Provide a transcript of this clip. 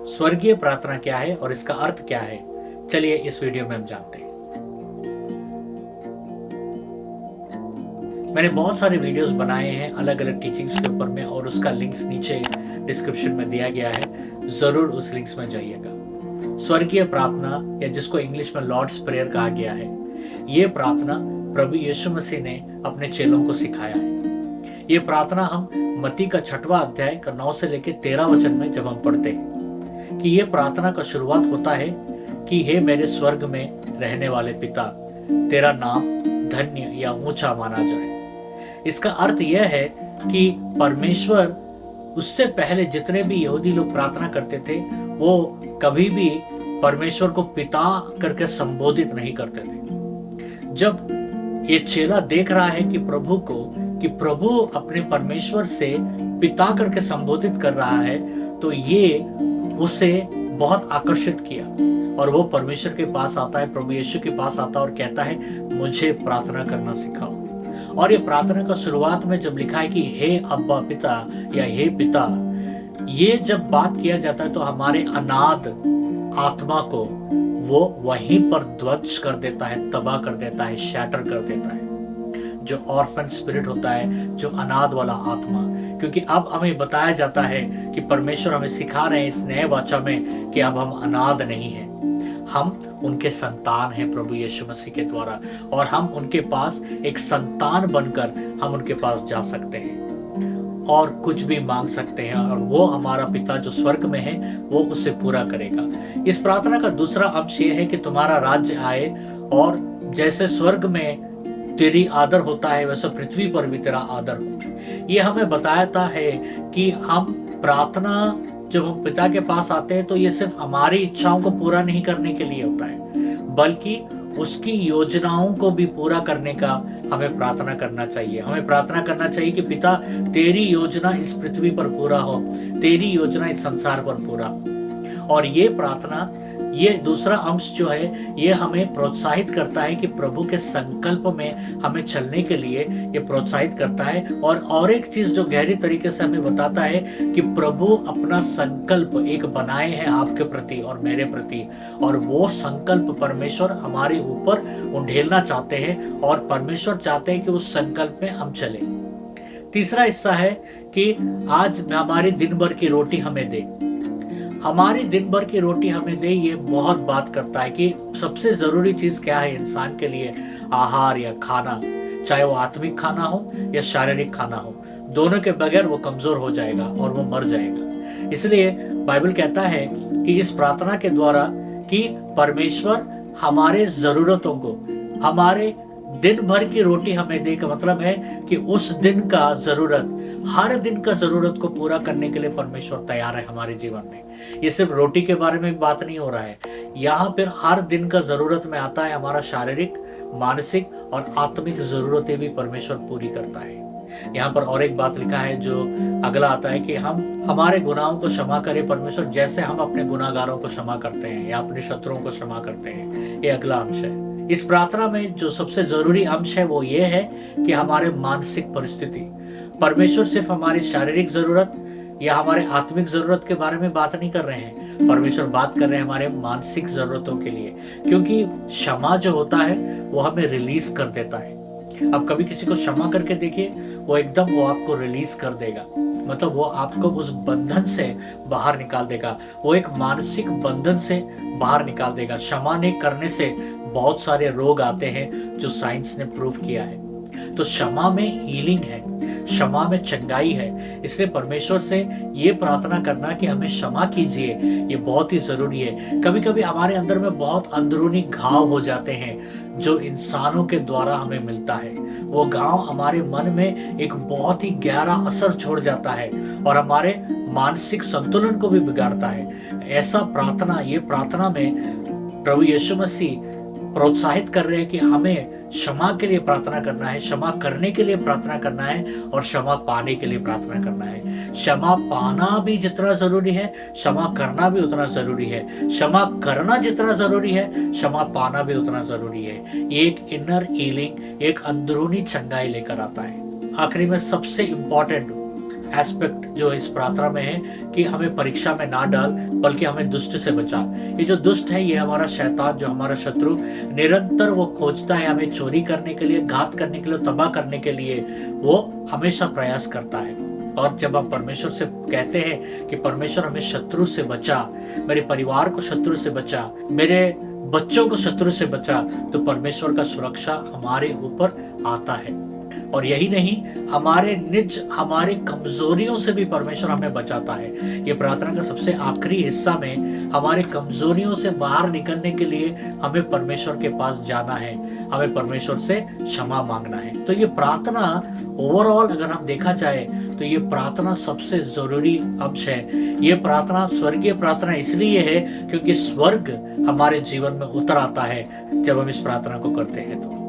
स्वर्गीय प्रार्थना क्या है और इसका अर्थ क्या है, चलिए इस वीडियो में हम जानते हैं। मैंने बहुत सारे वीडियोस बनाए हैं अलग अलग टीचिंग्स के ऊपर में, और उसका लिंक्स नीचे डिस्क्रिप्शन में दिया गया है, जरूर उस लिंक्स में जाइएगा। स्वर्गीय प्रार्थना, या जिसको इंग्लिश में लॉर्ड्स प्रेयर कहा गया है, ये प्रार्थना प्रभु यीशु मसीह ने अपने चेलों को सिखाया है। ये प्रार्थना हम मत्ती का 6वां अध्याय का 9 से लेकर 13 वचन में जब हम पढ़ते हैं कि ये प्रार्थना का शुरुआत होता है कि हे मेरे स्वर्ग में रहने वाले पिता, तेरा नाम धन्य या ऊंचा माना जाए। इसका अर्थ यह है कि परमेश्वर, उससे पहले जितने भी यहूदी लोग प्रार्थना करते थे वो कभी भी परमेश्वर को पिता करके संबोधित नहीं करते थे। जब ये चेला देख रहा है कि प्रभु अपने परमेश्वर से पिता करके संबोधित कर रहा है, तो ये उसे बहुत आकर्षित किया और वो परमेश्वर के पास आता है, प्रभु यीशु के पास आता है और कहता है मुझे प्रार्थना करना सिखाओ। और ये प्रार्थना का शुरुआत में जब लिखा है कि हे अब्बा पिता या हे पिता, ये जब बात किया जाता है तो हमारे अनाथ आत्मा को वो वहीं पर ध्वंस कर देता है, तबाह कर देता है, शैटर कर देता है। जो ऑर्फन स्पिरिट होता है, जो अनाथ वाला आत्मा, क्योंकि अब हमें बताया जाता है कि परमेश्वर हमें सिखा रहे हैं इस नए वाचा में कि अब हम अनाथ नहीं हैं, हम उनके संतान हैं प्रभु यीशु मसीह के द्वारा, और हम उनके पास एक संतान बनकर हम उनके पास जा सकते हैं और कुछ भी मांग सकते हैं, और वो हमारा पिता जो स्वर्ग में है वो उसे पूरा करेगा। इस प्रार्थना का दूसरा अंश ये है कि तुम्हारा राज्य आए, और जैसे स्वर्ग में तेरी आदर होता है वैसे पृथ्वी पर भी तेरा आदर हो। ये हमें बताता है कि हम प्रार्थना जब हम पिता के पास आते हैं तो ये सिर्फ हमारी इच्छाओं को पूरा नहीं करने के लिए होता है, बल्कि उसकी योजनाओं को भी पूरा करने का हमें प्रार्थना करना चाहिए। हमें प्रार्थना करना चाहिए कि पिता, तेरी योजना इस पृथ्वी पर पूरा हो, तेरी योजना इस संसार पर पूरा हो। और ये प्रार्थना, ये दूसरा अंश जो है, ये हमें प्रोत्साहित करता है कि प्रभु के संकल्प में हमें चलने के लिए ये प्रोत्साहित करता है। और एक चीज जो गहरी तरीके से हमें बताता है कि प्रभु अपना संकल्प एक बनाए हैं आपके प्रति और मेरे प्रति, और वो संकल्प परमेश्वर हमारे ऊपर उंडेलना चाहते हैं, और परमेश्वर चाहते हैं कि उस संकल्प में हम चले। तीसरा हिस्सा है कि आज हमारी दिन भर की रोटी हमें दे। हमारी दिन भर की रोटी हमें दे, ये बहुत बात करता है कि सबसे जरूरी चीज क्या है इंसान के लिए, आहार या खाना, चाहे वो आत्मिक खाना हो या शारीरिक खाना हो, दोनों के बगैर वो कमजोर हो जाएगा और वो मर जाएगा। इसलिए बाइबल कहता है कि इस प्रार्थना के द्वारा कि परमेश्वर हमारे जरूरतों को, हमारे दिन भर की रोटी हमें दे, का मतलब है कि उस दिन का जरूरत, हर दिन का जरूरत को पूरा करने के लिए परमेश्वर तैयार है हमारे जीवन में। ये सिर्फ रोटी के बारे में बात नहीं हो रहा है, यहाँ पर हर दिन का जरूरत में आता है हमारा शारीरिक, मानसिक और आत्मिक जरूरतें भी परमेश्वर पूरी करता है। यहाँ पर और एक बात लिखा है जो अगला आता है कि हम हमारे गुनाहों को क्षमा करें परमेश्वर, जैसे हम अपने गुनाहगारों को क्षमा करते हैं या अपने शत्रुओं को क्षमा करते हैं। ये अगला अंश है। इस प्रार्थना में जो सबसे जरूरी अंश है वो ये है कि हमारे मानसिक परिस्थिति, परमेश्वर सिर्फ हमारी शारीरिक जरूरत या हमारे आत्मिक जरूरत के बारे में बात नहीं कर रहे हैं, परमेश्वर बात कर रहे हैं हमारे मानसिक जरूरतों के लिए, क्योंकि क्षमा जो होता है वो हमें रिलीज कर देता है। अब कभी किसी को क्षमा करके देखिए, वो एकदम वो आपको रिलीज कर देगा, मतलब वो आपको उस बंधन से बाहर निकाल देगा, वो एक मानसिक बंधन से बाहर निकाल देगा। क्षमा नहीं करने से बहुत सारे रोग आते हैं जो साइंस ने प्रूव किया है। तो क्षमा में हीलिंग है, क्षमा में चंगाई है। इसलिए परमेश्वर से ये प्रार्थना करना कि हमें क्षमा कीजिए, ये बहुत ही जरूरी है। कभी कभी हमारे अंदर में बहुत अंदरूनी घाव हो जाते हैं जो इंसानों के द्वारा हमें मिलता है। वो घाव हमारे मन में एक बहुत ही गहरा असर छोड़ जाता है और हमारे मानसिक संतुलन को भी बिगाड़ता है। ऐसा प्रार्थना, ये प्रार्थना में प्रभु यीशु मसीह प्रोत्साहित कर रहे हैं कि हमें क्षमा के लिए प्रार्थना करना है, क्षमा करने के लिए प्रार्थना करना है और क्षमा पाने के लिए प्रार्थना करना है। क्षमा पाना भी जितना जरूरी है, क्षमा करना भी उतना जरूरी है। क्षमा करना जितना जरूरी है, क्षमा पाना भी उतना जरूरी है। ये एक इनर हीलिंग, एक अंदरूनी चंगाई लेकर आता है। आखिरी में सबसे इंपॉर्टेंट एस्पेक्ट जो इस प्रार्थना में है कि हमें परीक्षा में ना डाल, बल्कि हमें दुष्ट से बचा। ये जो दुष्ट है, ये हमारा शैतान, जो हमारा शत्रु, निरंतर वो खोजता है हमें चोरी करने के लिए, घात करने के लिए, तबाह करने के लिए वो हमेशा प्रयास करता है। और जब हम परमेश्वर से कहते हैं कि परमेश्वर हमें शत्रु से बचा, मेरे परिवार को शत्रु से बचा, मेरे बच्चों को शत्रु से बचा, तो परमेश्वर का सुरक्षा हमारे ऊपर आता है। और यही नहीं, हमारे निज, हमारे कमजोरियों से भी परमेश्वर हमें बचाता है। ये प्रार्थना का सबसे आखिरी हिस्सा में हमारे कमजोरियों से बाहर निकलने के लिए हमें परमेश्वर के पास जाना है, हमें परमेश्वर से क्षमा मांगना है। तो ये प्रार्थना ओवरऑल अगर हम देखा जाए तो ये प्रार्थना सबसे जरूरी अंश है। ये प्रार्थना स्वर्गीय प्रार्थना इसलिए है क्योंकि स्वर्ग हमारे जीवन में उतर आता है जब हम इस प्रार्थना को करते हैं। तो